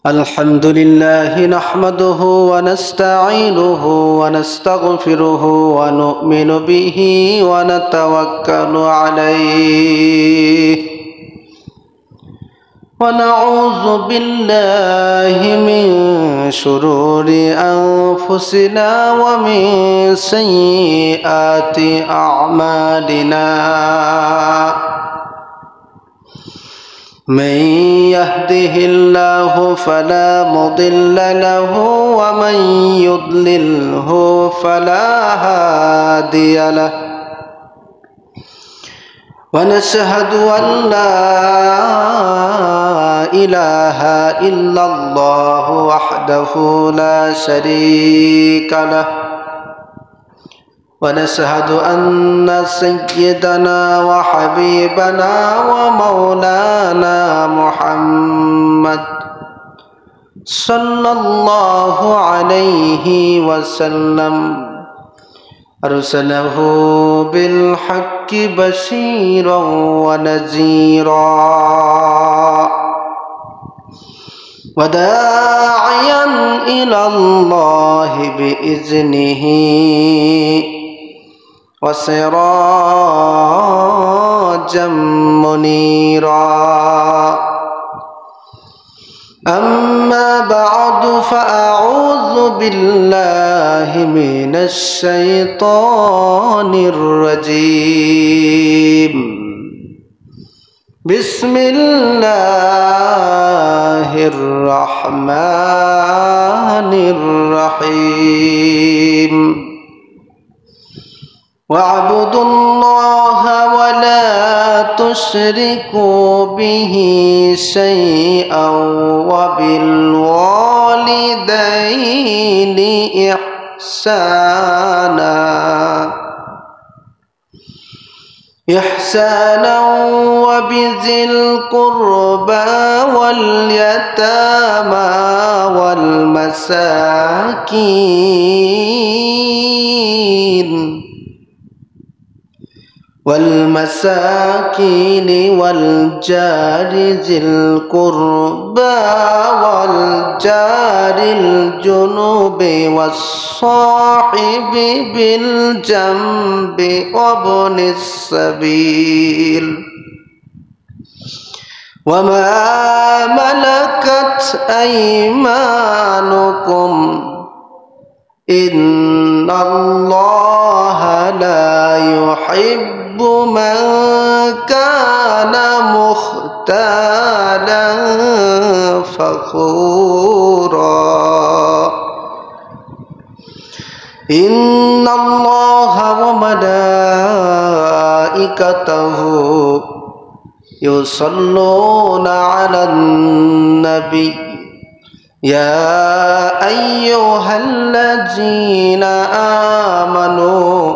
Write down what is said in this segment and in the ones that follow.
الحمد لله نحمده ونستعينه ونستغفره ونؤمن به ونتوكل عليه ونعوذ بالله من شرور أنفسنا ومن سيئات أعمالنا من يهده الله فلا مضل له ومن يضلله فلا هادي له ونشهد أن لا إله إلا الله وحده لا شريك له ونشهد أن سيدنا وحبيبنا ومولانا محمد صلى الله عليه وسلم أرسله بالحق بشيرا ونذيرا وداعيا إلى الله بإذنه وسراجا منيرا أما بعد فأعوذ بالله من الشيطان الرجيم بسم الله الرحمن الرحيم واعبدوا الله ولا تشركوا به شيئا وبالوالدين إحسانا وبذي القربى واليتامى والمساكين والجار ذي القربى والجار الجنوب والصاحب بالجنب وابن السبيل وما ملكت أيمانكم إن الله لا يحب من كان مختالا فخورا إن الله وملائكته يصلون على النبي يا أيها الذين آمنوا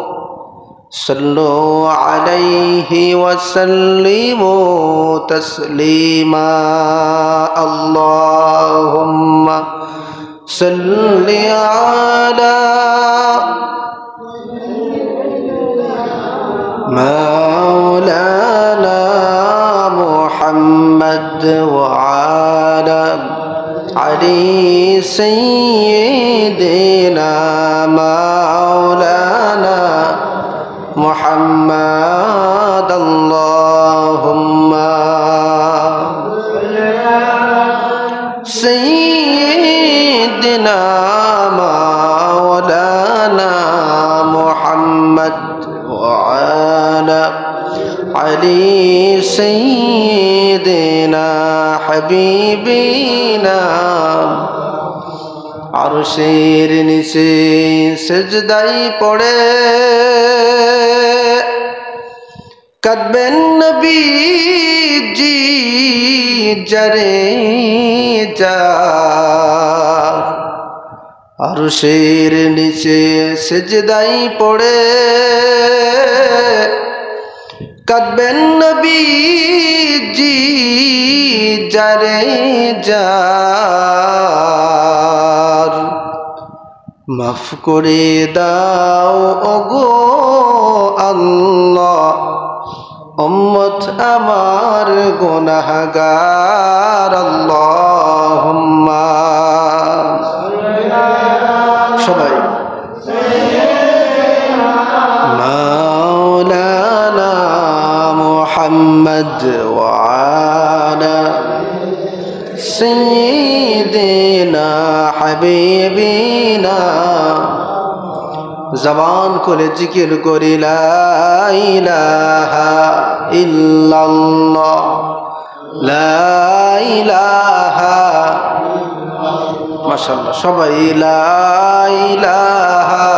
صلوا عليه وسلموا تسليما اللهم صل على مولانا محمد وعلى علي سيدنا مولانا محمد اللهم سيدنا مولانا محمد وعلى علي سيدنا حبيبنا আরশের নিচে সিজদায় পড়ে কাঁদবেন নবীজি যারে যা আরশের নিচে সিজদায় পড়ে কাঁদবেন নবীজি যারে যার মাফ করে দাও ওগো আল্লাহ উম্মত আমার গুনাহগার আল্লাহুম্মা সবাই মাওলানা মুহাম্মদ ওয়া আলা সাইয়্যিদিনা হাবিবিনা জবান খুলে জিকির করি লা ইলাহা ইল্লাল্লাহ লা ইলাহা মাশাআল্লাহ সবাই লা ইলাহা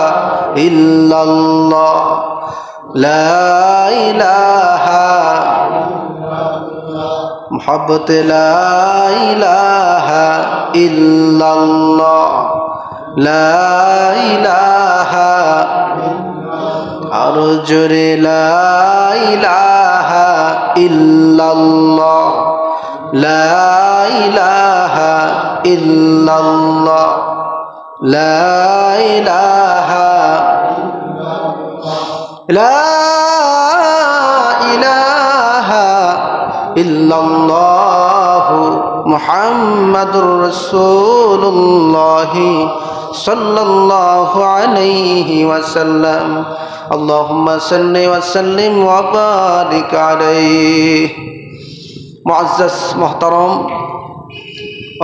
ইল্লাল্লাহ লা ইলাহা মুহাব্বত লা ইলাহা ইল্লাল্লাহ লা ইলাহা আর জোরে লা ইলাহা ইল্লাল্লাহ লা ইলাহা ইল্লাল্লাহ লা ইলাহা লা ইলাহা ইল্লাল্লাহ মুহাম্মাদুর রাসূলুল্লাহ সাল্লাল্লাহু আলাইহি ওয়াসাল্লাম আল্লাহুম্মা সাল্লি ওয়া সাল্লিম ওয়া বারিক আলাইহি। মুআজ্জাজ মুহতারাম,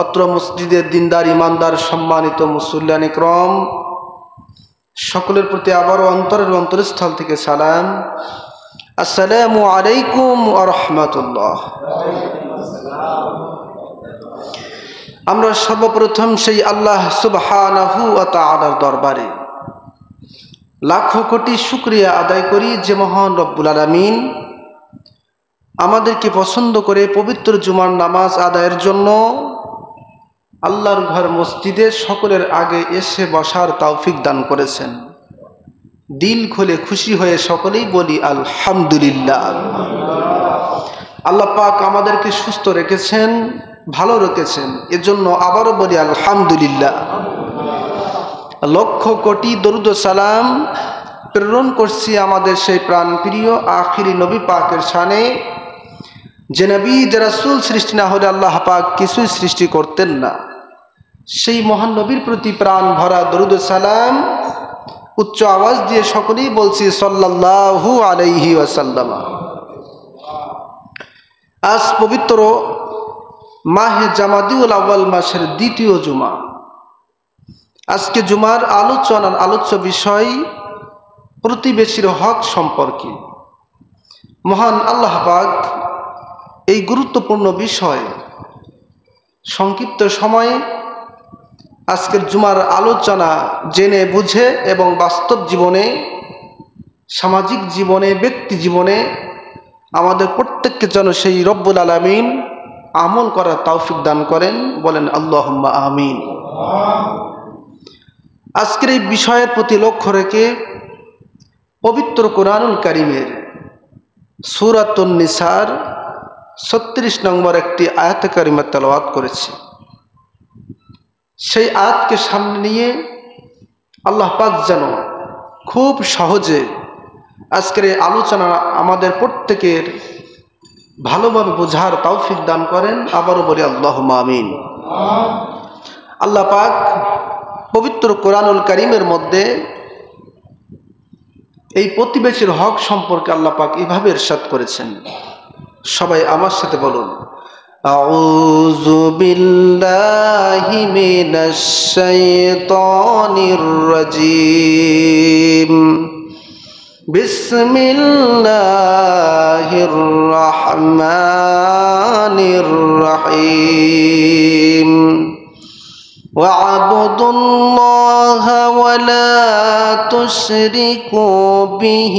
অত্র মসজিদের দিনদার ইমানদার সম্মানিত মুসল্লিয়ান ইকরাম, সকলের প্রতি আবারও অন্তরের অন্তরস্থল থেকে সালাম। আসসালামু আলাইকুম ওয়া রাহমাতুল্লাহ। আমরা সর্বপ্রথম সেই আল্লাহ সুবহানাহু ওয়া তাআলার দরবারে লাখো কোটি শুকরিয়া আদায় করি যে মহান রব্বুল আলামিন আমাদেরকে পছন্দ করে পবিত্র জুমার নামাজ আদায়ের জন্য আল্লাহর ঘর মসজিদে সকলের আগে এসে বসার তৌফিক দান করেছেন। দিল খুলে খুশি হয়ে সকলেই বলি আলহামদুলিল্লাহ। আল্লাহ পাক আমাদেরকে সুস্থ রেখেছেন, ভালো রেখেছেন, এজন্য আবারও বলি আলহামদুলিল্লাহ। লক্ষ কোটি দরুদ ও সালাম প্রেরণ করছি আমাদের সেই প্রাণপ্রিয় আখিরি নবী পাকের শানে, যে নবী যে রাসূল সৃষ্টি না হলে আল্লাহ পাক কিছুই সৃষ্টি করতেন না। সেই মহান নবীর প্রতি প্রাণ ভরা দরুদ ও সালাম উচ্চ আওয়াজ দিয়ে সকলেই বলছি সাল্লাল্লাহু আলাইহি ওয়াসাল্লাম। আজ পবিত্র মাহে জামাদিউল আউয়াল মাসের দ্বিতীয় জুমা। আজকে জুমার আলোচ্য বিষয় প্রতিবেশীর হক সম্পর্কে। মহান আল্লাহ পাক এই গুরুত্বপূর্ণ বিষয় সংক্ষিপ্ত সময়ে আজকের জুমার আলোচনা জেনে বুঝে এবং বাস্তব জীবনে, সামাজিক জীবনে, ব্যক্তি জীবনে আমাদের প্রত্যেককে যেন সেই রব্বুল আলামিন আমল করার তৌফিক দান করেন, বলেন আল্লাহুম্মা আমিন। আজকের এই বিষয়ের প্রতি লক্ষ্য রেখে পবিত্র কোরআনুল কারীমের সূরাতুন নিসার 36 নম্বর একটি আয়াত কারিমা তেলাওয়াত করেছি। সেই আয়াতকে সামনে নিয়ে আল্লাহ পাক যেন খুব সহজে আজকের এই আলোচনা আমাদের প্রত্যেকের ভালোভাবে বোঝার তৌফিক দান করেন। আবারও বলি আল্লাহুম্মা আমিন। আল্লাহ পাক পবিত্র কোরআনুল কারীমের মধ্যে এই প্রতিবেশীর হক সম্পর্কে আল্লাহ পাক এভাবে ইরশাদ করেছেন, সবাই আমার সাথে বলুন, আউযু বিল্লাহি মিনাশ শাইতানির রাজীম, বিসমিল্লাহির রহমানির রহিম। وَاعْبُدُوا اللَّهَ وَلَا تُشْرِكُوا بِهِ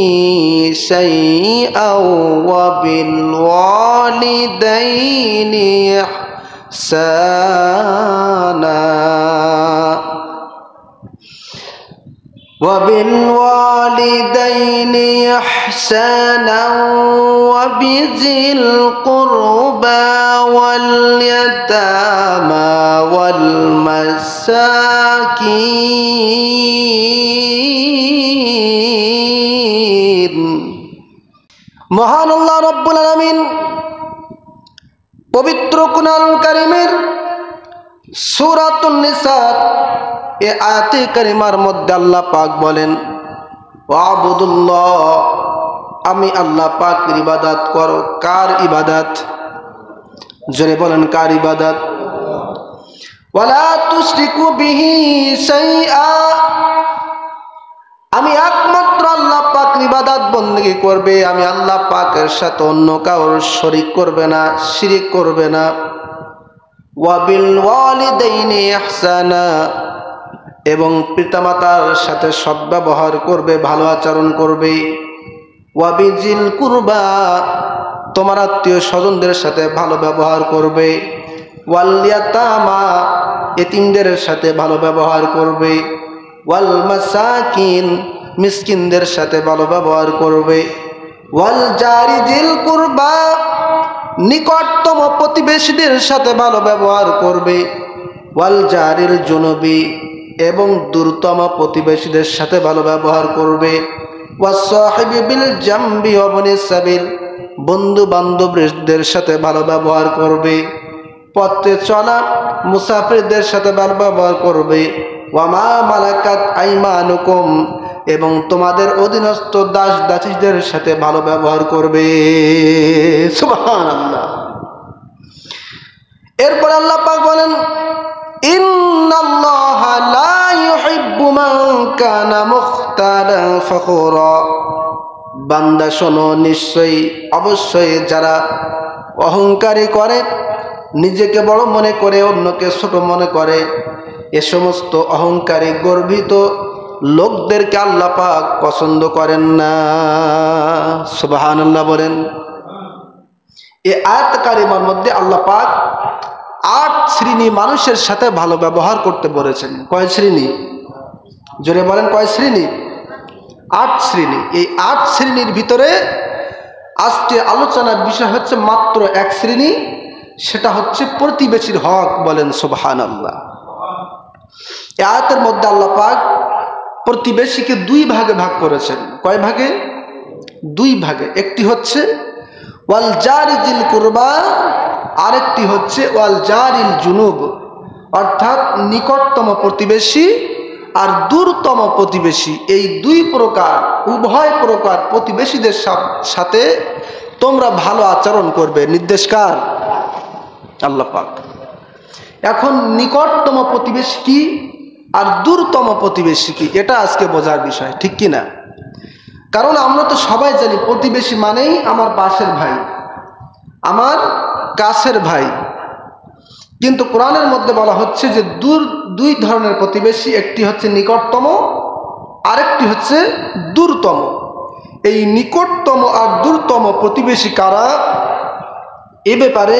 شَيْئًا وَبِالْوَالِدَيْنِ إِحْسَانًا وَبِذِي الْقُرْبَى وَالْيَتَامَى وَالْمَسَاكِينِ। মহান আল্লাহ পবিত্র কুরআনুল কারীমের সূরাতুন নিসা এই আয়াতে কারিমার মধ্যে আল্লাহ পাক বলেন, ওয়াবুদুল্লাহ, আমি আল্লাহ পাকের ইবাদত করো। কার ইবাদত? জোরে বলেন, কার ইবাদত? ওয়ালা তুশরিকু বিহি শাইআ, আমি একমাত্র আল্লাহ পাকের ইবাদত বندگی করবে, আমি আল্লাহ পাকের সাথে অন্য কারোর শরীক করবে না, শিরক করবে না। ওয়াবিল ওয়ালিদাইনি ইহসানা, এবং পিতামাতার সাথে সদ্ব্যবহার করবে, ভালো আচরণ করবে। ওয়াবিজিল কুরবা, তোমার আত্মীয় স্বজনদের সাথে ভালো ব্যবহার করবে। ওয়াল ইয়াতামা, এতিমদের সাথে ভালো ব্যবহার করবে। ওয়াল মাসাকিন, মিসকিনদের সাথে ভালো ব্যবহার করবে। ওয়াল জারি জিল কুরবা, নিকটতম প্রতিবেশীদের সাথে ভালো ব্যবহার করবে। ওয়াল জারিল জুনুবি, এবং দূরতম প্রতিবেশীদের সাথে ভালো ব্যবহার করবে। ওয়াসসাহিবি বিল জামবি ওয়াবনিস সাবিল, বন্ধু বান্ধবদের সাথে ভালো ব্যবহার করবে। পথে চলা মুসাফিরদের সাথে ভালো ব্যবহার করবে। ওয়ামা মালাকাত আইমানুকুম, এবং তোমাদের অধীনস্থ দাস দাসীদের সাথে ভালো ব্যবহার করবে। সুবহানাল্লাহ। এরপর আল্লাহ পাক বলেন, ইন্নাল্লাহা লা ইউহিব্বু মান কানা মুখতালান ফখুরা, বান্দা শোনো, নিশ্চয়ই অবশ্যই যারা অহংকারী করে, নিজেকে বড় মনে করে অন্যকে ছোট মনে করে, এ সমস্ত অহংকারী গর্বিত লোকদেরকে আল্লাহ পাক পছন্দ করেন না। সুবহানাল্লাহ বলেন। এই আয়াত কারিমার মধ্যে আল্লাহ পাক 8 শ্রেণী মানুষের সাথে ভালো ব্যবহার করতে বলেছেন। কয় শ্রেণী? জোরে বলেন, কয় শ্রেণী? 8 শ্রেণী। এই 8 শ্রেণীর ভিতরে আজকে আলোচনার বিষয় হচ্ছে মাত্র 1 শ্রেণী, সেটা হচ্ছে প্রতিবেশীর হক। বলেন সুবহানাল্লাহ। এই আয়াতের মধ্যে আল্লাহ পাক প্রতিবেশীকে 2 ভাগে ভাগ করেছেন। কয় ভাগে? 2 ভাগে। একটি হচ্ছে ওয়াল জারিজিল কুরবা, আরেকটি হচ্ছে ওয়াল জারিল জুনুব, অর্থাৎ নিকটতম প্রতিবেশী আর দূরতম প্রতিবেশী। এই 2 প্রকার, উভয় প্রকার প্রতিবেশীদের সাথে তোমরা ভালো আচরণ করবে। নির্দেশ কার? আল্লাহ পাক। এখন নিকটতম প্রতিবেশী কি আর দূরতম প্রতিবেশী কি, এটা আজকে বোঝার বিষয়, ঠিক কি না? কারণ আমরা তো সবাই জানি প্রতিবেশী মানেই আমার পাশের ভাই, আমার কাছের ভাই। কিন্তু কোরআনের মধ্যে বলা হচ্ছে যে 2 ধরনের প্রতিবেশী, একটি হচ্ছে নিকটতম, আরেকটি হচ্ছে দূরতম। এই নিকটতম আর দূরতম প্রতিবেশী কারা, এ ব্যাপারে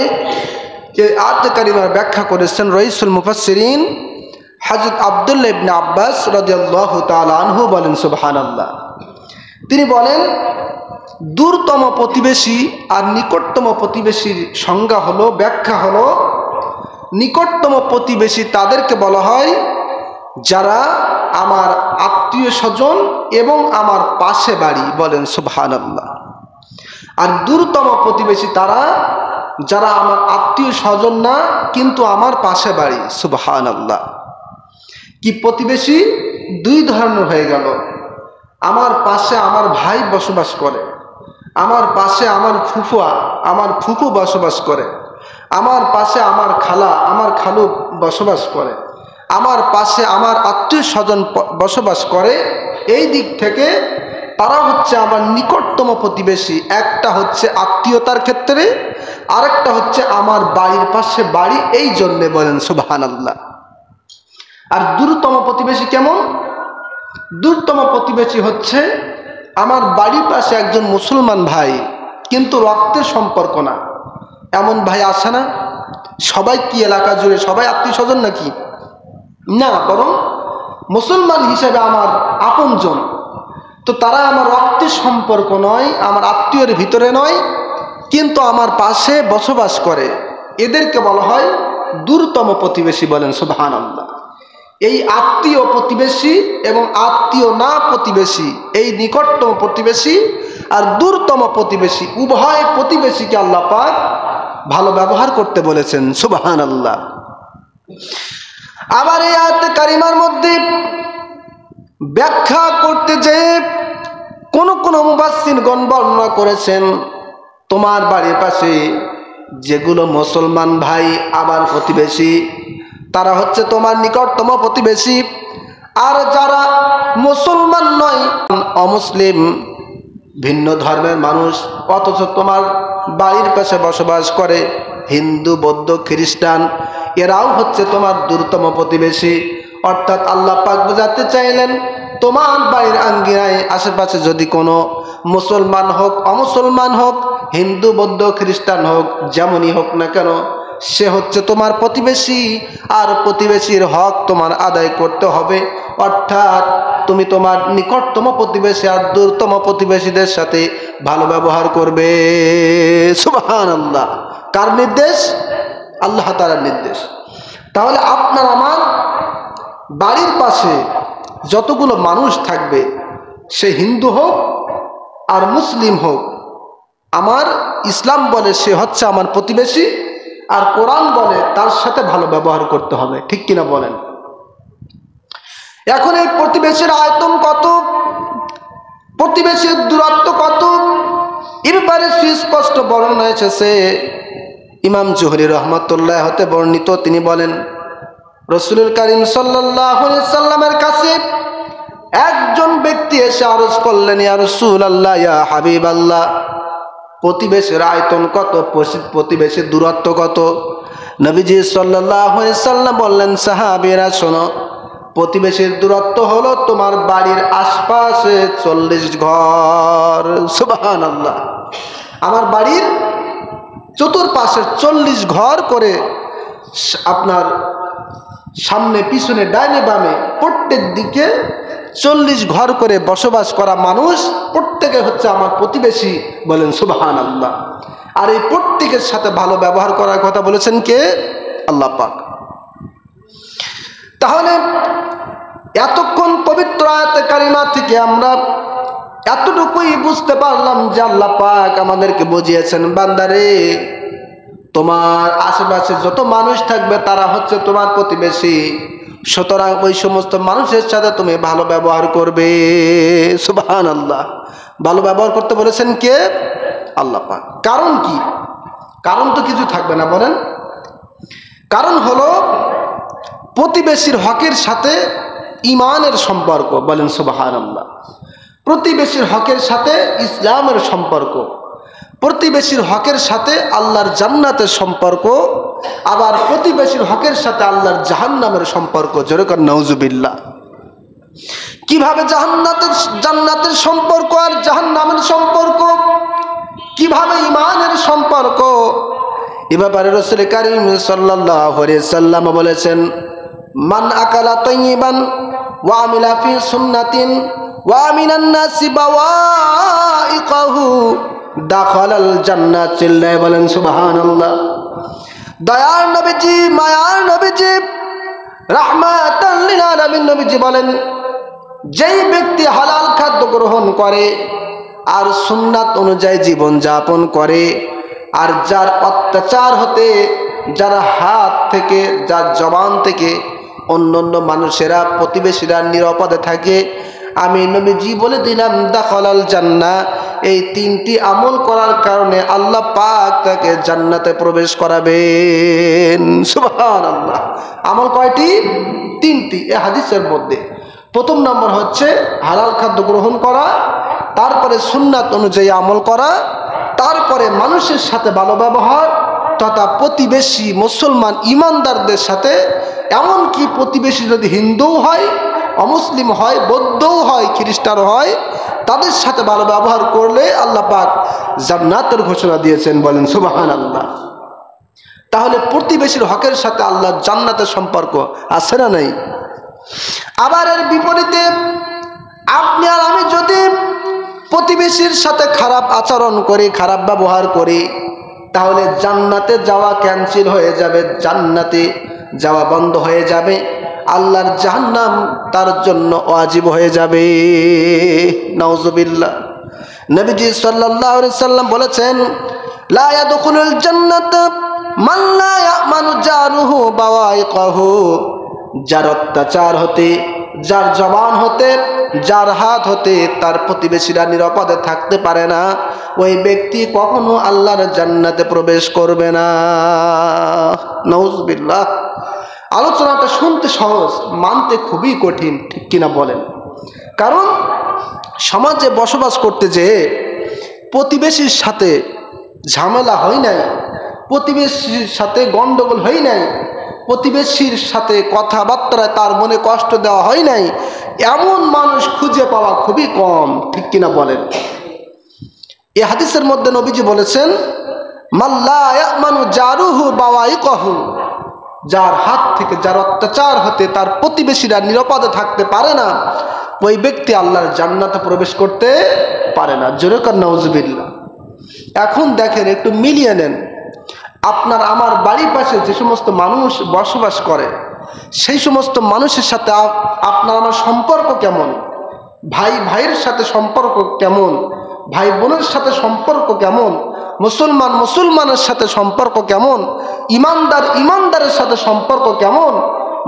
যে আয়াত কারিমার ব্যাখ্যা করেছেন রাইসুল মুফাসসিরিন হযরত আব্দুল্লাহ ইবনে আব্বাস রাদিয়াল্লাহু তাআলা আনহু বলেন সুবহানাল্লাহ। তিনি বলেন, দূরতম প্রতিবেশী আর নিকটতম প্রতিবেশীর সংজ্ঞা হলো, ব্যাখ্যা হলো, নিকটতম প্রতিবেশী তাদেরকে বলা হয় যারা আমার আত্মীয় স্বজন এবং আমার পাশে বাড়ি। বলেন সুবহানাল্লাহ। আর দূরতম প্রতিবেশী তারা যারা আমার আত্মীয় স্বজন না, কিন্তু আমার পাশে বাড়ি। সুবহানাল্লাহ। কি প্রতিবেশী 2 ধরনের হয়ে গেল। আমার পাশে আমার ভাই বসবাস করে, আমার পাশে আমার ফুফুয়া, আমার ফুফু বসবাস করে, আমার পাশে আমার খালা, আমার খালু বসবাস করে, আমার পাশে আমার আত্মীয় স্বজন বসবাস করে। এই দিক থেকে তারা হচ্ছে আমার নিকটতম প্রতিবেশী। একটা হচ্ছে আত্মীয়তার ক্ষেত্রে, আরেকটা হচ্ছে আমার বাড়ির পাশে বাড়ি, এই জন্যে। বলেন সুবহানাল্লাহ। আর দূরতম প্রতিবেশী কেমন? দূরতম প্রতিবেশী হচ্ছে আমার বাড়ির পাশে একজন মুসলমান ভাই, কিন্তু রক্তের সম্পর্ক না। এমন ভাই আছে না? সবাই কি এলাকা জুড়ে সবাই আত্মীয় স্বজন নাকি? না, বরং মুসলমান হিসেবে আমার আপনজন। তো তারা আমার রক্তের সম্পর্ক নয়, আমার আত্মীয়ের ভিতরে নয়, কিন্তু আমার পাশে বসবাস করে। এদেরকে বলা হয় দূরতম প্রতিবেশী। বলেন সুবহানাল্লাহ। এই আত্মীয় প্রতিবেশী এবং আত্মীয় না প্রতিবেশী, এই নিকটতম প্রতিবেশী আর দূরতম প্রতিবেশী, উভয় প্রতিবেশীকে আল্লাহ পাক ভালো ব্যবহার করতে বলেছেন। সুবহানাল্লাহ। আবার এই আয়াতে কারিমার মধ্যে ব্যাখ্যা করতে যে কোন মুফাসসিরগণ বর্ণনা করেছেন, তোমার বাড়ির পাশে যেগুলো মুসলমান ভাই আবার প্রতিবেশী, তারা হচ্ছে তোমার নিকটতম প্রতিবেশী। আর যারা মুসলমান নয়, অমুসলিম, ভিন্ন ধর্মের মানুষ, অথচ তোমার বাড়ির পাশে বসবাস করে, হিন্দু, বৌদ্ধ, খ্রিস্টান, এরাও হচ্ছে তোমার দূরতম প্রতিবেশী। অর্থাৎ আল্লাহ পাক বোঝাতে চাইলেন, তোমার বাড়ির আঙ্গিনায় আশেপাশে যদি কোনো মুসলমান হোক, অমুসলমান হোক, হিন্দু, বৌদ্ধ, খ্রিস্টান হোক, যেমনই হোক না কেন, সে হচ্ছে তোমার প্রতিবেশী। আর প্রতিবেশীর হক তোমার আদায় করতে হবে। অর্থাৎ তুমি তোমার নিকটতম প্রতিবেশী আর দূরতম প্রতিবেশীদের সাথে ভালো ব্যবহার করবে। সুবহানাল্লাহ। কার নির্দেশ? আল্লাহ তাআলার নির্দেশ। তাহলে আপনার আমার বাড়ির পাশে যতগুলো মানুষ থাকবে, সে হিন্দু হোক আর মুসলিম হোক, আমার ইসলাম বলে সে হচ্ছে আমার প্রতিবেশী, আর কোরআন বলে তার সাথে ভালো ব্যবহার করতে হবে। ঠিক কিনা বলেন? এখন এই প্রতিবেশীর আয়তন কত, প্রতিবেশীর দূরত্ব কত, এ ব্যাপারে সুস্পষ্ট বর্ণনা এসেছে। ইমাম জুহরি রহমাতুল্লাহ হতে বর্ণিত, তিনি বলেন, রাসূলুল কারীম সাল্লাল্লাহু আলাইহি সাল্লামের কাছে একজন ব্যক্তি এসে আরজ করলেন, ইয়া রাসূলুল্লাহ, ইয়া হাবিবাল্লাহ, প্রতিবেশীর আয়তন কত, প্রতিবেশীর দূরত্ব কত? নবীজি সাল্লাল্লাহু আলাইহি সাল্লাম বললেন, সাহাবীরা শোনো, প্রতিবেশীর দূরত্ব হলো তোমার বাড়ির আশপাশে 40 ঘর। সুবহানাল্লাহ। আমার বাড়ির চতুর্পাশে 40 ঘর করে, আপনার সামনে পিছনে ডাইনে বামে প্রত্যেক দিকে 40 ঘর করে বসবাস করা মানুষ প্রত্যেকে হচ্ছে আমার প্রতিবেশী। বলেন সুবহানাল্লাহ। আর এই প্রত্যেকের সাথে ভালো ব্যবহার করার কথা বলেছেন কে? আল্লাহ পাক। তাহলে এতক্ষণ পবিত্র আয়াতে কারিমা থেকে আমরা এতটুকুই বুঝতে পারলাম যে আল্লাহ পাক আমাদেরকে বুঝিয়েছেন, বান্দারে, তোমার আশেপাশে যত মানুষ থাকবে তারা হচ্ছে তোমার প্রতিবেশী, সুতরাং ওই সমস্ত মানুষের সাথে তুমি ভালো ব্যবহার করবে। সুবহানাল্লাহ। ভালো ব্যবহার করতে বলেছেন কে? আল্লাহ পাক। কারণ কি? কারণ তো কিছু থাকবে না, বলেন। কারণ হলো প্রতিবেশীর হকের সাথে ঈমানের সম্পর্ক। বলেন সুবহানাল্লাহ। প্রতিবেশীর হকের সাথে ইসলামের সম্পর্ক, প্রতিবেশীর হকের সাথে আল্লাহর জান্নাতের সম্পর্ক, আবার প্রতিবেশীর হকের সাথে আল্লাহর জাহান্নামের সম্পর্ক। জোরে কর নাউজুবিল্লাহ। কিভাবে জান্নাতের সম্পর্ক আর জাহান্নামের সম্পর্ক, কিভাবে ঈমানের সম্পর্ক, এ ব্যাপারে রাসূল কারীম সাল্লাল্লাহু আলাইহি সাল্লাম বলেছেন, মান আকালা তাইয়িবান ওয়া আমিলা ফি সুন্নাতিন ওয়া মিনান নাসি বাওয়াইকাহু দাখালাল জান্নাত। চিল্লায়ে বলেন সুবহানাল্লাহ। দয়ার নবীজি, মায়ার নবীজি, রাহমাতাল লিল আলামিন নবীজি বলেন, যেই ব্যক্তি হালাল খাদ্য গ্রহণ করে আর সুন্নাত অনুযায়ী জীবন যাপন করে, আর যার অত্যাচার হতে, যার হাত থেকে, যার জবান থেকে অন্যান্য মানুষেরা, প্রতিবেশীরা নিরাপদে থাকে, আমি নবীজি বলে দিলাম দাখালাল জান্নাহ। এই 3টি আমল করার কারণে আল্লাহ পাক তাকে জান্নাতে প্রবেশ করাবেন। সুবহানাল্লাহ। আমল কয়টি? 3টি এই হাদিসের মধ্যে। প্রথম নম্বর হচ্ছে হালাল খাদ্য গ্রহণ করা, তারপরে সুন্নাত অনুযায়ী আমল করা, তারপরে মানুষের সাথে ভালো ব্যবহার তথা প্রতিবেশী মুসলমান ইমানদারদের সাথে, এমনকি প্রতিবেশী যদি হিন্দুও হয়, অমুসলিম হয়, বৌদ্ধও হয়, খ্রিস্টান হয়, তাদের সাথে ভালো ব্যবহার করলে আল্লাহ পাক জান্নাতের ঘোষণা দিয়েছেন। বলেন সুবহানাল্লাহ। তাহলে প্রতিবেশীর হকের সাথে আল্লাহর জান্নাতের সম্পর্ক আছে না নাই? আবার এর বিপরীতে আপনি আর আমি যদি প্রতিবেশীর সাথে খারাপ আচরণ করি, খারাপ ব্যবহার করি, তাহলে জান্নাতে যাওয়া ক্যান্সেল হয়ে যাবে, জান্নাতে যাওয়া বন্ধ হয়ে যাবে, আল্লাহর জাহান্নাম তার জন্য ওয়াজিব হয়ে যাবে। নাউজুবিল্লাহ। নবীজি সাল্লাল্লাহু আলাইহি সাল্লাম বলেছেন, লা ইয়াদখুলুল জান্নাতা মান লা ইয়ামানু জারুহু বাওয়াইকাহু, যার অত্যাচার হতে, যার জবান হতে, যার হাত হতে তার প্রতিবেশীরা নিরাপদে থাকতে পারে না, ওই ব্যক্তি কখনো আল্লাহর জান্নাতে প্রবেশ করবে না। নাউজুবিল্লাহ। আলোচনাটা শুনতে সহজ, মানতে খুবই কঠিন, ঠিক কিনা বলেন? কারণ সমাজে বসবাস করতে যেয়ে প্রতিবেশীর সাথে ঝামেলা হয় নাই, প্রতিবেশীর সাথে গন্ডগোল হয় নাই, প্রতিবেশীর সাথে কথাবার্তায় তার মনে কষ্ট দেওয়া হয় নাই, এমন মানুষ খুঁজে পাওয়া খুবই কম, ঠিক কিনা বলেন? এই হাদিসের মধ্যে নবীজি বলেছেন, মাল্লা ইয়ামানু জারুহু বাওয়াইকাহু, যার হাত থেকে, যার অত্যাচার হতে তার প্রতিবেশীরা নিরাপদে থাকতে পারে না, ওই ব্যক্তি আল্লাহর জান্নাতে প্রবেশ করতে পারে না। জোরে কর নাউজুবিল্লাহ। এখন দেখেন, একটু মিলিয়ে নেন, আপনার আমার বাড়ির পাশে যে সমস্ত মানুষ বসবাস করে, সেই সমস্ত মানুষের সাথে আপনার আমার সম্পর্ক কেমন? ভাই ভাইয়ের সাথে সম্পর্ক কেমন? ভাই বোনের সাথে সম্পর্ক কেমন? মুসলমান মুসলমানের সাথে সম্পর্ক কেমন? ইমানদার ইমানদারের সাথে সম্পর্ক কেমন?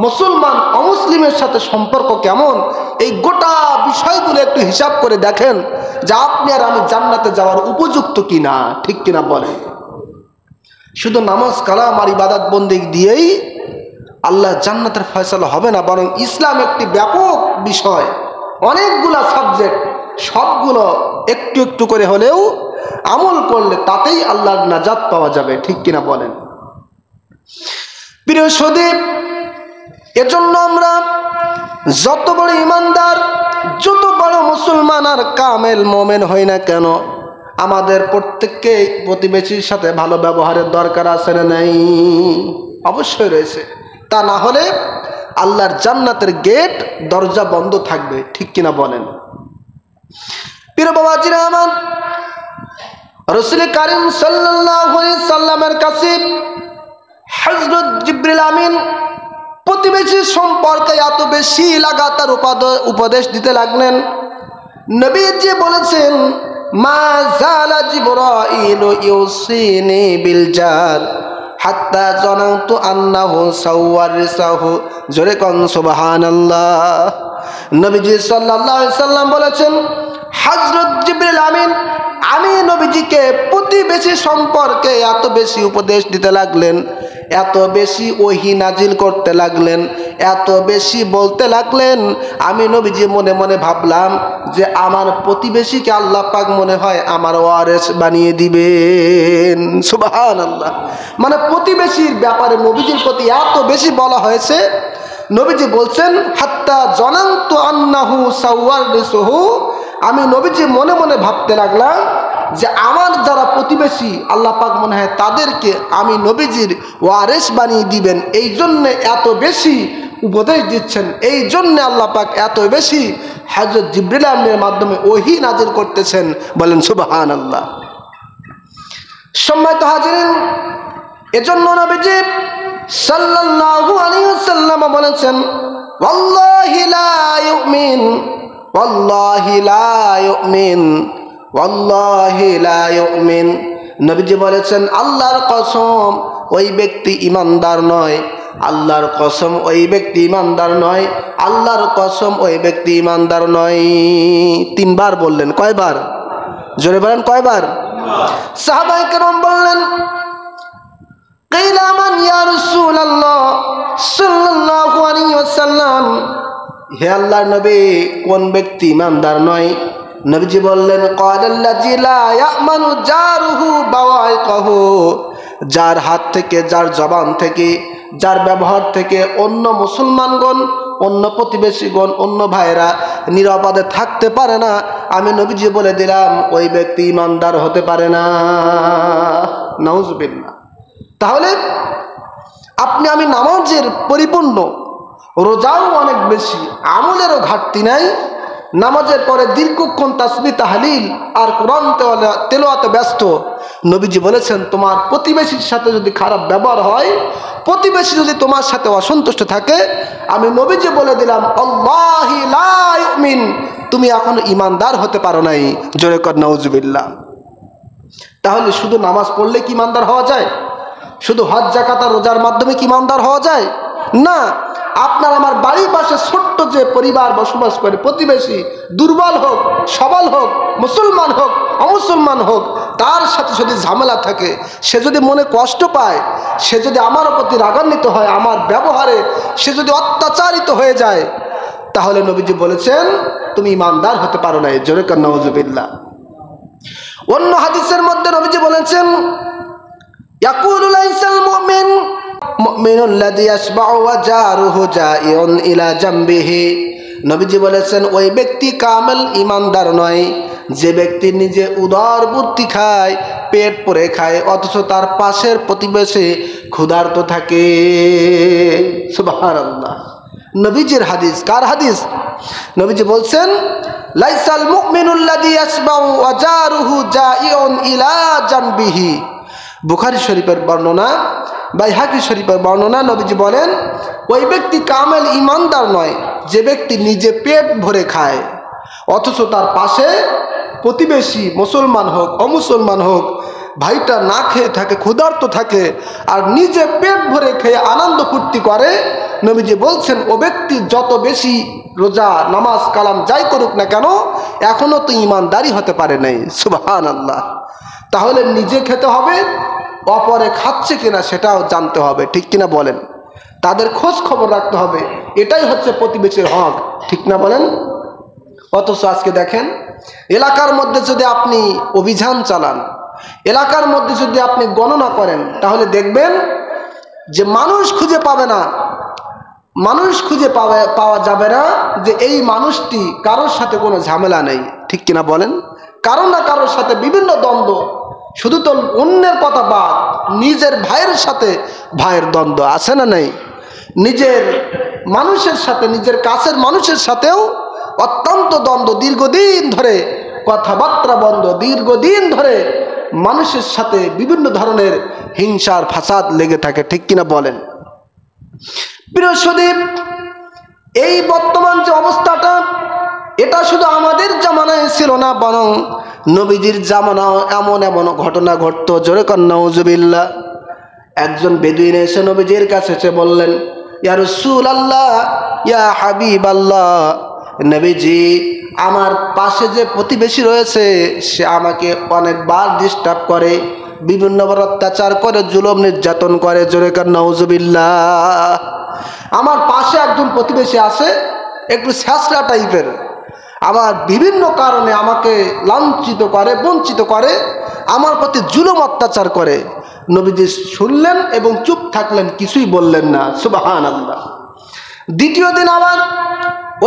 মুসলমান অমুসলিমের সাথে সম্পর্ক কেমন? এই গোটা বিষয়গুলো একটু হিসাব করে দেখেন যে আপনি আর আমি জান্নাতে যাওয়ার উপযুক্ত কিনা, ঠিক কিনা বলেন? শুধু নামাজ কালাম আর ইবাদত বন্দেগী দিয়েই আল্লাহ জান্নাতের ফয়সালা হবে না, বরং ইসলাম একটি ব্যাপক বিষয়, অনেকগুলা সাবজেক্ট, সবগুলো একটু একটু করে হলেও আমল করলে তাতেই আল্লাহর নাজাত পাওয়া যাবে, ঠিক কিনা বলেন? প্রিয় সদীপ, এজন্য আমরা যত বড় ইমানদার, যত বড় মুসলমান আর কামেল মোমেন হই না কেন, আমাদের প্রত্যেককে প্রতিবেশীর সাথে ভালো ব্যবহারের দরকার আছে না নাই? অবশ্যই রয়েছে। তা না হলে আল্লাহর জান্নাতের গেট, দরজা বন্ধ থাকবে, ঠিক কিনা বলেন? প্রিয় বাবাজিরা আমার, রাসূল কারীম সাল্লাল্লাহু আলাইহি সাল্লামের কাছে হযরত জিবরিল আমিন প্রতিবেশী সম্পর্কে এত বেশি লাগাতার উপদেশ দিতে লাগলেন। নবীজি বলেছেন, মা জালা জিবরাইল ইউসিনি বিল জার হাত্তা জানাতু আন্নাহু সাওয়ারিসাহু। জোরে কোন সুবহানাল্লাহ। নবীজি সাল্লাল্লাহু আলাইহি সাল্লাম বলেছেন, হযরত জিবরিল আমিন আমি নবীজিকে প্রতিবেশী সম্পর্কে এত বেশি উপদেশ দিতে লাগলেন, এত বেশি ওহী নাজিল করতে লাগলেন, এত বেশি বলতে লাগলেন, আমি নবীজি মনে মনে ভাবলাম যে আমার প্রতিবেশীকে আল্লাহ পাক মনে হয় আমার ওয়ারিস বানিয়ে দিবেন। সুবহানাল্লাহ। মানে প্রতিবেশীর ব্যাপারে নবীজির প্রতি এত বেশি বলা হয়েছে, নবীজি বলছেন, হাত্তা জানান্তু আন্নাহু সাওয়ারিসুহু, আমি নবীজি মনে মনে ভাবতে লাগলাম যে আমার যারা প্রতিবেশী আল্লাহ পাক মনে হয় তাদেরকে আমি নবীজির ওয়ারিস বানিয়ে দিবেন, এই জন্যে এত বেশি উপদেশ দিচ্ছেন, এই জন্যে আল্লাহ পাক এত বেশি হযরত জিবরিল আমিনের মাধ্যমে ওহী নাজিল করতেছেন। বলেন সুবহানাল্লাহ। সম্মানিত হাজিরিন, এজন্য নবীজি সাল্লাল্লাহু আলাইহি ওয়াসাল্লাম বলেছেন, ওয়াল্লাহি লা ইউমিন, ওয়াল্লাহি লা ইউমিন, ওয়াল্লাহি লা ইউমিন। নবীজি বলেছেন, আল্লাহর কসম ওই ব্যক্তি ঈমানদার নয়, আল্লাহর কসম ওই ব্যক্তি ঈমানদার নয়, আল্লাহর কসম ওই ব্যক্তি ঈমানদার নয়। তিনবার বললেন। কয়বার? জোরে বলেন, কয়বার? সাহাবায়ে কেরাম বললেন, কিলা মান ইয়া রাসূলুল্লাহ সাল্লাল্লাহু আলাইহি ওয়াসাল্লাম, হে আল্লাহর নবী কোন ব্যক্তি ঈমানদার নয়? নবীজি বললেন, ক্বালাল্লাযী লা ইয়ামানু জারুহু বাওয়াইকাহু, যার হাত থেকে, যার জবান থেকে, যার ব্যবহার থেকে অন্য মুসলমানগণ, অন্য প্রতিবেশীগণ, অন্য ভাইরা নিরাপদে থাকতে পারে না, আমি নবীজি বলে দিলাম ওই ব্যক্তি ঈমানদার হতে পারে না। নাউজুবিল্লাহ। তাহলে আপনি আমি নামাজের পরিপূর্ণ, রোজাও অনেক বেশি, আমলেরও ঘাটতি নাই, নামাজের পরে দীর্ঘক্ষণ তাসবিহ তাহলিল আর কোরআন তেলাওয়াতে ব্যস্ত। নবীজি বলেছেন, তোমার প্রতিবেশীর সাথে যদি খারাপ ব্যবহার হয়, প্রতিবেশী যদি তোমার সাথে অসন্তুষ্ট থাকে, আমি নবীজি বলে দিলাম, আল্লাহি লা ইউমিন, তুমি এখনো ঈমানদার হতে পারো নাই। জোরে কর নাউজুবিল্লাহ। তাহলে শুধু নামাজ পড়লে কি ইমানদার হওয়া যায়? শুধু হজ যাকাত আর রোজার মাধ্যমে কি ইমানদার হওয়া যায়? না। আপনার আমার বাড়ির পাশে ছোট্ট যে পরিবার বসবাস করে, প্রতিবেশী, দুর্বল হোক সবল হোক, মুসলমান হোক অমুসলমান হোক, তার সাথে যদি ঝামেলা থাকে, সে যদি মনে কষ্ট পায়, সে যদি আমার প্রতি রাগান্বিত হয়, আমার ব্যবহারে সে যদি অত্যাচারিত হয়ে যায়, তাহলে নবীজি বলেছেন তুমি ইমানদার হতে পারো না। জোরে কান নাউজুবিল্লাহ। অন্য হাদিসের মধ্যে নবীজি বলেছেন ইয়াকুলু লাইসাল মুমিন মুমিনুল্লাযী ইয়াশবাউ ওয়া জারুহু জাইউন ইলা জামবিহি। নবীজি বলেছেন ওই ব্যক্তি কামেল ইমানদার নয় যে ব্যক্তি নিজে উদার বুদ্ধি খায়, পেট ভরে খায়, অথচ তার পাশের প্রতিবেশী ক্ষুধার্ত থাকে। সুবহানাল্লাহ। নবীজির হাদিস। কার হাদিস? নবীজি বলছেন লাইসাল মুমিনুল্লাযী ইয়াশবাউ ওয়া জারুহু জাইউন ইলা জামবিহি। বুখারী শরীফের বর্ণনা, বাইহাকী শরীফের বর্ণনা। নবীজি বলেন ওই ব্যক্তি কামেল ইমানদার নয় যে ব্যক্তি নিজে পেট ভরে খায়, অথচ তার পাশে প্রতিবেশী মুসলমান হোক অমুসলমান হোক, ভাইটা না খেয়ে থাকে, ক্ষুধার্ত থাকে, আর নিজে পেট ভরে খেয়ে আনন্দ ফুর্তি করে। নবীজি বলছেন ও ব্যক্তি যত বেশি রোজা নামাজ কালাম যাই করুক না কেন, এখনো তো ইমানদারি হতে পারে নাই। সুবহানাল্লাহ। তাহলে নিজে খেতে হবে, অপরে খাচ্ছে কিনা সেটাও জানতে হবে, ঠিক কিনা বলেন? তাদের খোঁজ খবর রাখতে হবে, এটাই হচ্ছে প্রতিবেশীর হক, ঠিক না বলেন? অথচ আজকে দেখেন, এলাকার মধ্যে যদি আপনি অভিযান চালান, এলাকার মধ্যে যদি আপনি গণনা করেন, তাহলে দেখবেন যে মানুষ খুঁজে পাবে না, মানুষ খুঁজে পাওয়া যাবে না যে এই মানুষটি কারোর সাথে কোনো ঝামেলা নেই, ঠিক কিনা বলেন? কারো না কারোর সাথে বিভিন্ন দ্বন্দ্ব, শুধু তো অন্যের কথা বাদ, নিজের ভাইয়ের সাথে ভাইয়ের দ্বন্দ্ব আছে না নেই? নিজের মানুষের সাথে, নিজের কাছের মানুষের সাথেও অত্যন্ত দ্বন্দ্ব, দীর্ঘদিন ধরে কথাবার্তা বন্ধ, দীর্ঘদিন ধরে মানুষের সাথে বিভিন্ন ধরনের হিংসার ফাসাদ লেগে থাকে, ঠিক কিনা বলেন? প্রিয় সুদীপ, এই বর্তমান যে অবস্থাটা, এটা শুধু আমাদের জামানায় ছিল না, বরং নবীজির জামানাও এমন এমন ঘটনা ঘটত। জোরে কান নাউজুবিল্লাহ। একজন বেদুইন এসে নবীজির কাছে এসে বললেন ইয়া রাসূলুল্লাহ, ইয়া হাবিবাল্লাহ, নবীজি আমার পাশে যে প্রতিবেশী রয়েছে সে আমাকে অনেকবার ডিস্টার্ব করে, বিভিন্নবার অত্যাচার করে, জুলুম নির্যাতন করে। জোরে কান নাউজুবিল্লাহ। আমার পাশে একজন প্রতিবেশী আছে, একটু ছ্যাঁচড়া টাইপের, আমার বিভিন্ন কারণে আমাকে লাঞ্ছিত করে, বঞ্চিত করে, আমার প্রতি জুলুম অত্যাচার করে। নবীজি শুনলেন এবং চুপ থাকলেন, কিছুই বললেন না। সুবহানাল্লাহ। দ্বিতীয় দিন আবার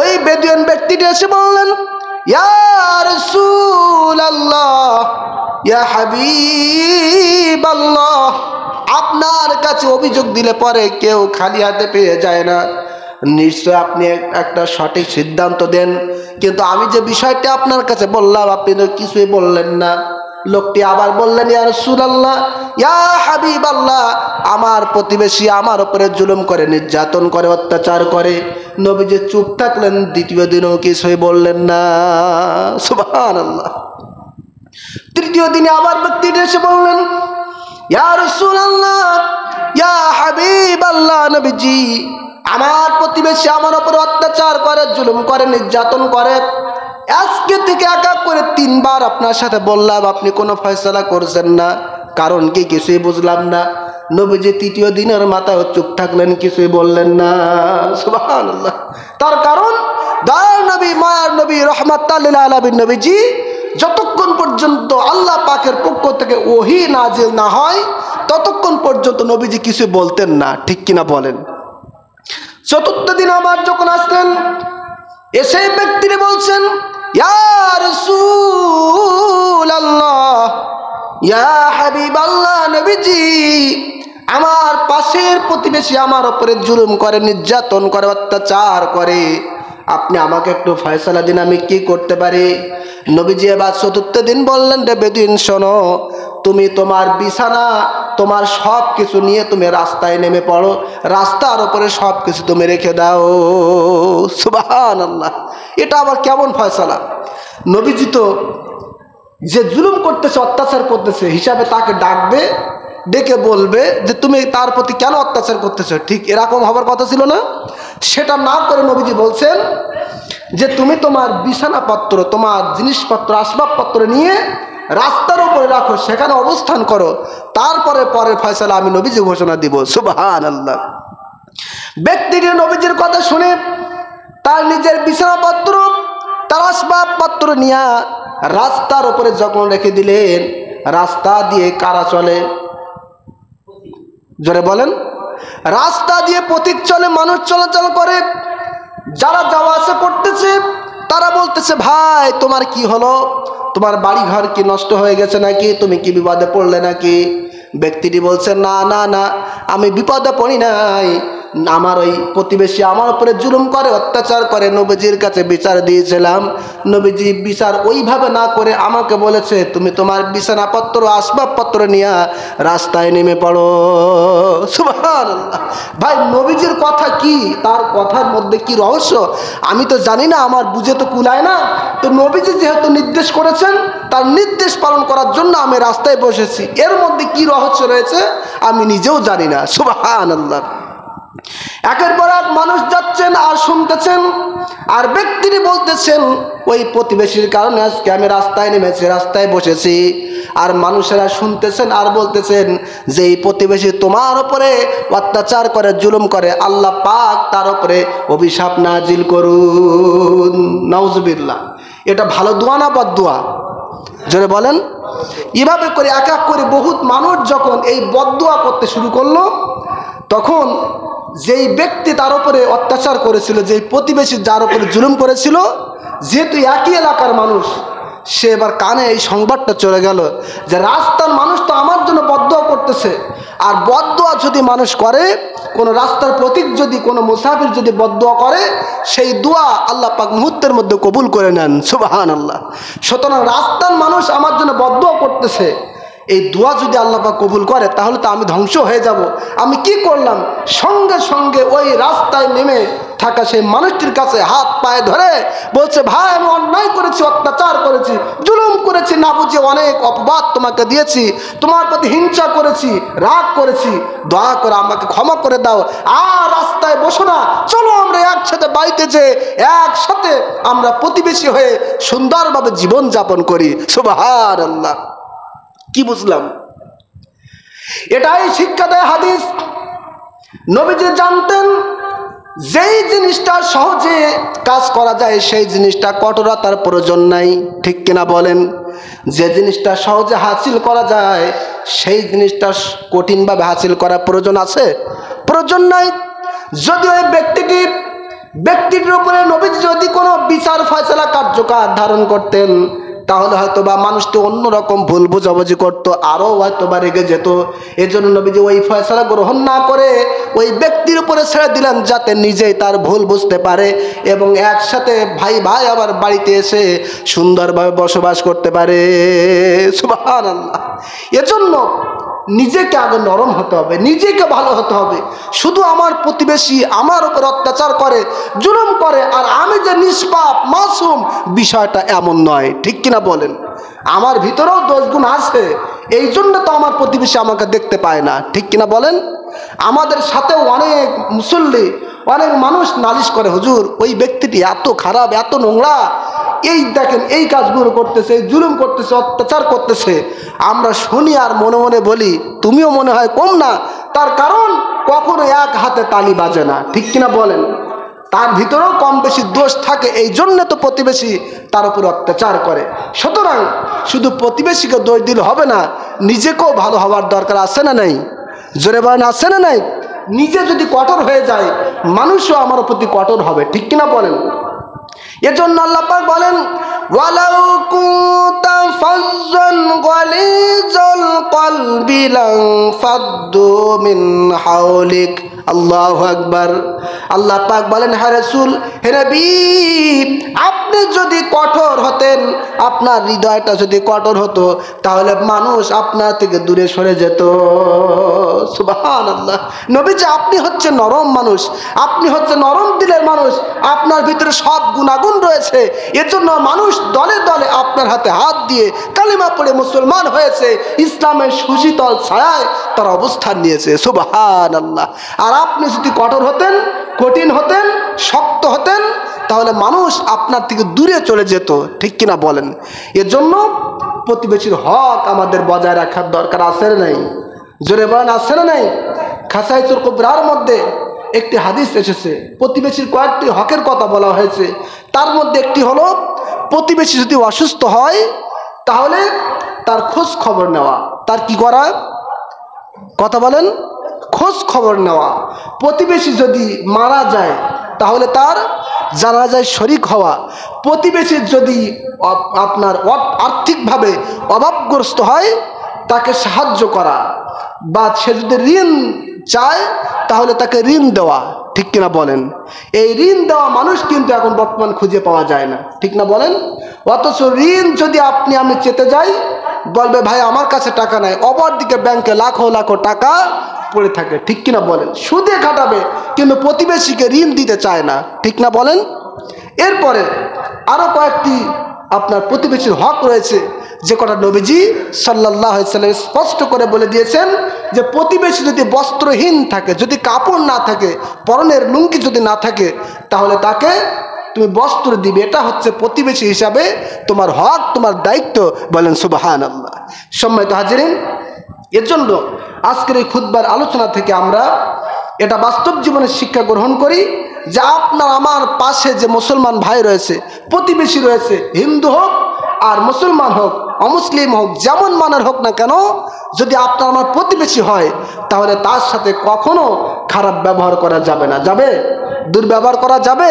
ওই বেদুইন ব্যক্তিটি এসে বললেন ইয়া রাসূলুল্লাহ, ইয়া হাবিবাল্লাহ, আপনার কাছে অভিযোগ দিলে পরে কেউ খালি হাতে পেয়ে যায় না, নিশ্চয় আপনি একটা সঠিক সিদ্ধান্ত দেন, কিন্তু আমি যে বিষয়টা আপনার কাছে বললাম আপনি তো কিছুই বললেন না। লোকটি আবার বললেন ইয়া রাসূলুল্লাহ, ইয়া হাবিবাল্লাহ, আমার প্রতিবেশী আমার উপরে জুলুম করে, নির্যাতন করে, অত্যাচার করে। নবীজি চুপ থাকলেন, দ্বিতীয় দিনও কিছুই বললেন না। সুবহানাল্লাহ। তৃতীয় দিনে আবার ব্যক্তিটি এসে বললেন ইয়া রাসূলুল্লাহ, ইয়া হাবিবাল্লাহ, নবীজি আমার প্রতিবেশী আমার উপর অত্যাচার করে, জুলুম করে, নির্যাতন করে। আজকে থেকে এক এক করে 3 বার আপনার সাথে বললাম, আপনি কোনো ফয়সালা করছেন না, কারণ কি কিছুই বুঝলাম না। নবীজি তৃতীয় দিনের মাথায় চুপ থাকলেন, কিছুই বললেন না। সুবহানাল্লাহ। তার কারণ দয়ার নবী, মায়ার নবী, রাহমাতাল লিল আলামিন নবীজি যতক্ষণ পর্যন্ত আল্লাহ পাকের পক্ষ থেকে ওহী নাজিল না হয় ততক্ষণ পর্যন্ত নবীজি কিছু বলতেন না, ঠিক কিনা বলেন? চতুর্থ দিন আবার যখন আসলেন, এসে ব্যক্তিটি বলছেন ইয়া রাসূলুল্লাহ, ইয়া হাবিবাল্লাহ, নবীজি আমার পাশের প্রতিবেশী আমার উপরে জুলুম করে, নির্যাতন করে, অত্যাচার করে, আপনি আমাকে একটু ফয়সালা দিন, আমি কি করতে পারি? নবীজি এবার চতুর্থ দিন বললেন রে বেদুইন, শোনো, তুমি তোমার বিছানা, তোমার সব কিছু নিয়ে তুমি রাস্তায় নেমে পড়ো, রাস্তার উপরে সব কিছু তুমি রেখে দাও। সুবহানাল্লাহ। এটা আবার কেমন ফয়সালা? নবীজি তো যে জুলুম করতেছে, অত্যাচার করতেছে হিসাবে তাকে ডাকবে, ডেকে বলবে যে তুমি তার প্রতি কেন অত্যাচার করতেছো, ঠিক এরকম হবার কথা ছিল না? সেটা না করে নবীজি বলছেন যে তুমি তোমার বিছানাপত্র, তোমার জিনিসপত্র, আসবাবপত্র নিয়ে রাস্তার উপরে রাখো, সেখানে অবস্থান করো, তারপরে পরের ফয়সালা আমি নবীজি ঘোষণা দিব। সুবহানাল্লাহ। ব্যক্তিটি নবীজির কথা শুনে তার নিজের বিছানাপত্র, তার আসবাবপত্র নিয়ে রাস্তার উপরে যখন রেখে দিলেন, রাস্তা দিয়ে কারা চলে? জোরে বলেন। রাস্তা দিয়ে পথিক চলে, মানুষ চলাচল করে। যারা যাওয়া আসা করতেছে তারা বলতেছে, ভাই তোমার কি হলো? তোমার বাড়ি ঘর কি নষ্ট হয়ে গেছে নাকি? তুমি কি বিপদে পড়লে নাকি? ব্যক্তিটি বলছে, না না না, আমি বিপদে পড়ি নাই, আমার ওই প্রতিবেশী আমার উপরে জুলুম করে, অত্যাচার করে, নবীজির কাছে বিচার দিয়েছিলাম। নবীজি বিচার ওইভাবে না করে আমাকে বলেছে তুমি তোমার বিছানাপত্র, আসবাবপত্র নিয়ে রাস্তায় নেমে পড়ো। সুবহানাল্লাহ। ভাই নবীজির কথা কি, তার কথার মধ্যে কি রহস্য আমি তো জানি না, আমার বুঝে তো কুলায় না। তো নবীজি যেহেতু নির্দেশ করেছেন, তার নির্দেশ পালন করার জন্য আমি রাস্তায় বসেছি, এর মধ্যে কি রহস্য রয়েছে আমি নিজেও জানি না। সুবহানাল্লাহ। একের পর এক মানুষ যাচ্ছেন আর শুনতেছেন, আর ব্যক্তিটি বলতেছেন ওই প্রতিবেশীর কারণে আজকে আমি রাস্তায় নেমেছি, রাস্তায় বসেছি। আর মানুষেরা শুনতেছেন আর বলতেছেন যে এই প্রতিবেশী তোমার উপরে অত্যাচার করে, জুলুম করে, আল্লাহ পাক তার উপরে অভিশাপ নাজিল করুন। নাউজুবিল্লাহ। এটা ভালো দোয়া না বদদোয়া? জোরে বলেন। এভাবে করে এক এক করে বহুত মানুষ যখন এই বদদোয়া করতে শুরু করলো, তখন যেই ব্যক্তি তার উপরে অত্যাচার করেছিল, যেই প্রতিবেশী যার উপরে জুলুম করেছিল, যেহেতু একই এলাকার মানুষ, সে এবার কানে এই সংবাদটা চলে গেল যে রাস্তার মানুষ তো আমার জন্য বদদোয়া করতেছে। আর বদদোয়া যদি মানুষ করে, কোনো রাস্তার প্রতীক যদি কোনো মুসাফির যদি বদদোয়া করে, সেই দোয়া আল্লাহ পাক মুহূর্তের মধ্যে কবুল করে নেন। সুবহানাল্লাহ। সুতরাং রাস্তার মানুষ আমার জন্য বদদোয়া করতেছে, এই দোয়া যদি আল্লাহ পাক কবুল করে তাহলে তো আমি ধ্বংস হয়ে যাব। আমি কি করলাম, সঙ্গে সঙ্গে ওই রাস্তায় নেমে থাকা সেই মানুষটির কাছে হাত পায়ে ধরে বলছে, ভাই আমি অন্যায় করেছি, অত্যাচার করেছি, জুলুম করেছি, না বুঝে অনেক অপবাদ তোমাকে দিয়েছি, তোমার প্রতি হিংসা করেছি, রাগ করেছি, দয়া করে আমাকে ক্ষমা করে দাও। আর রাস্তায় বসো না, চলো আমরা একসাথে বাড়িতে যে একসাথে আমরা প্রতিবেশী হয়ে সুন্দরভাবে জীবন যাপন করি। সুবহানাল্লাহ। কি বুঝলাম? এটাই শিক্ষা দেয় হাদিস। নবীজি জানতেন যেই জিনিসটা সহজে কাজ করা যায় সেই জিনিসটা কঠোরতার প্রয়োজন নাই, ঠিক কিনা বলেন? যে জিনিসটা সহজে হাসিল করা যায় সেই জিনিসটা কঠিনভাবে হাসিল করার প্রয়োজন আছে? প্রয়োজন নাই। যদি ওই ব্যক্তিটির উপরে নবীজি যদি কোনো বিচার ফয়সালা কার্যকর ধারণ করতেন, তাহলে হয়তো বা মানুষটি অন্যরকম ভুল বোঝাবুঝি করতো, আরও হয়তো বা রেগে যেত। এজন্য নবীজি ওই ফয়সালা গ্রহণ না করে ওই ব্যক্তির উপরে ছেড়ে দিলেন, যাতে নিজেই তার ভুল বুঝতে পারে এবং একসাথে ভাই ভাই আবার বাড়িতে এসে সুন্দরভাবে বসবাস করতে পারে। সুবহানাল্লাহ। এজন্য নিজেকে আগে নরম হতে হবে, নিজেকে ভালো হতে হবে। শুধু আমার প্রতিবেশী আমার উপর অত্যাচার করে, জুলুম করে, আর আমি যে নিষ্পাপ মাসুম, বিষয়টা এমন নয়, ঠিক কিনা বলেন? আমার ভিতরেও দোষগুণ আছে, এই জন্য তো আমার প্রতিবেশী আমাকে দেখতে পায় না, ঠিক কিনা বলেন? আমাদের সাথেও অনেক মুসল্লি, অনেক মানুষ নালিশ করে, হুজুর ওই ব্যক্তিটি এত খারাপ, এত নোংরা, এই দেখেন এই কাজগুলো করতেছে, জুলুম করতেছে, অত্যাচার করতেছে। আমরা শুনি আর মনে মনে বলি তুমিও মনে হয় কম না। তার কারণ কখনো এক হাতে তালি বাজে না, ঠিক কিনা বলেন? তার ভিতরেও কম বেশি দোষ থাকে, এই জন্য তো প্রতিবেশী তার উপর অত্যাচার করে। সুতরাং শুধু প্রতিবেশীকে দোষ দিলে হবে না, নিজেকেও ভালো হওয়ার দরকার আছে না নাই? জোরে বলেন, আছে না নাই? নিজে যদি কঠোর হয়ে যায়, মানুষও আমার প্রতি কঠোর হবে, ঠিক কিনা বলেন? এজন্য আল্লাহ পাক বলেন, ওয়ালাউ কুনতা ফাজ্জান গালিজাল কলবি লানফাদ্দু মিন হাওলিক। আল্লাহু আকবার। আল্লাহ পাক বলেন, হে রাসূল, হে নবী, আপনি যদি কঠোর হতেন, আপনার হৃদয়টা যদি কঠোর হতো, তাহলে মানুষ আপনার থেকে দূরে সরে যেত। সুবহানাল্লাহ। নবীজি আপনি হচ্ছে নরম মানুষ, আপনি হচ্ছে নরম দিলের মানুষ, আপনার ভিতরে সব গুণাগুণ রয়েছে, এজন্য মানুষ দলে দলে আপনার হাতে হাত দিয়ে কালিমা পড়ে মুসলমান হয়েছে, ইসলামের সুশীতল ছায়ায় তার অবস্থান নিয়েছে। সুবহানাল্লাহ। আর আপনি যদি কঠোর হতেন, কঠিন হতেন, শক্ত হতেন, তাহলে মানুষ আপনার থেকে দূরে চলে যেত, ঠিক কিনা বলেন? এর জন্য প্রতিবেশীর হক আমাদের বজায় রাখার দরকার আছে না নাই? জোরে বলেন, আছে না নাই? খাসাইতুল কুবরার মধ্যে একটি হাদিস এসেছে, প্রতিবেশীর কয়েকটি হকের কথা বলা হয়েছে। তার মধ্যে একটি হলো, প্রতিবেশী যদি অসুস্থ হয় তাহলে তার খোঁজ খবর নেওয়া। তার কি করা? কথা বলেন, খোঁজ খবর নেওয়া। প্রতিবেশী যদি মারা যায় তাহলে তার জানাজায় শরিক হওয়া। প্রতিবেশীর যদি আপনার আর্থিকভাবে অভাবগ্রস্ত হয় তাকে সাহায্য করা, বা সে যদি ঋণ চায় তাহলে তাকে ঋণ দেওয়া, ঠিক কিনা বলেন? এই ঋণ দেওয়া মানুষ কিন্তু এখন বর্তমান খুঁজে পাওয়া যায় না, ঠিক না বলেন? অথচ ঋণ যদি আপনি আমি চেতে যাই, বলবে ভাই আমার কাছে টাকা নাই, অপরদিকে ব্যাংকে লাখো লাখো টাকা পড়ে থাকে, ঠিক কিনা বলেন? সুদে খাটাবে কিন্তু প্রতিবেশীকে ঋণ দিতে চায় না, ঠিক না বলেন? এরপরে আরো কয়েকটি আপনার প্রতিবেশীর হক রয়েছে, যে কটা নবীজি সাল্লাল্লাহু আলাইহি ওয়াসাল্লাম স্পষ্ট করে বলে দিয়েছেন যে প্রতিবেশী যদি বস্ত্রহীন থাকে, যদি কাপড় না থাকে, পরনের লুঙ্গি যদি না থাকে, তাহলে তাকে তুমি বস্ত্র দিবে। এটা হচ্ছে প্রতিবেশী হিসাবে তোমার হক, তোমার দায়িত্ব। বলেন সুবহানাল্লাহ। সম্মানিত হাজিরিন, এর জন্য আজকের এই খুতবার আলোচনা থেকে আমরা এটা বাস্তব জীবনের শিক্ষা গ্রহণ করি যে আপনার আমার পাশে যে মুসলমান ভাই রয়েছে, প্রতিবেশী রয়েছে, হিন্দু হোক আর মুসলমান হোক, অমুসলিম হোক, যেমন মানের হোক না কেন, যদি আপনার আমার প্রতিবেশী হয় তাহলে তার সাথে কখনো খারাপ ব্যবহার করা যাবে না। যাবে? দুর্ব্যবহার করা যাবে?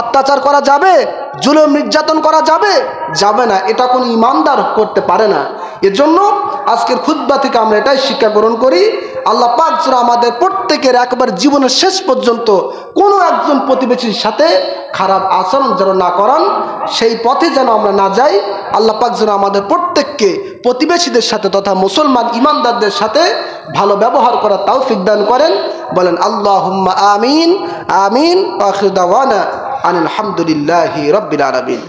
অত্যাচার করা যাবে? জুলুম নির্যাতন করা যাবে? যাবে না। এটা কোনো ইমানদার করতে পারে না। এজন্য আজকের খুতবা থেকে আমরা এটাই শিক্ষা গ্রহণ করি, আল্লাহ পাক যেন আমাদের প্রত্যেকের একবার জীবনের শেষ পর্যন্ত কোনো একজন প্রতিবেশীর সাথে খারাপ আচরণ যেন না করান, সেই পথে যেন আমরা না যাই। আল্লাহ পাক যেন আমাদের প্রত্যেককে প্রতিবেশীদের সাথে তথা মুসলমান ইমানদারদের সাথে ভালো ব্যবহার করার তৌফিক দান করেন। বলেন আল্লাহুম্মা আমিন। আমিন। আখিরু দাওয়ানা আনিল হামদুলিল্লাহি রাব্বিল আলামিন।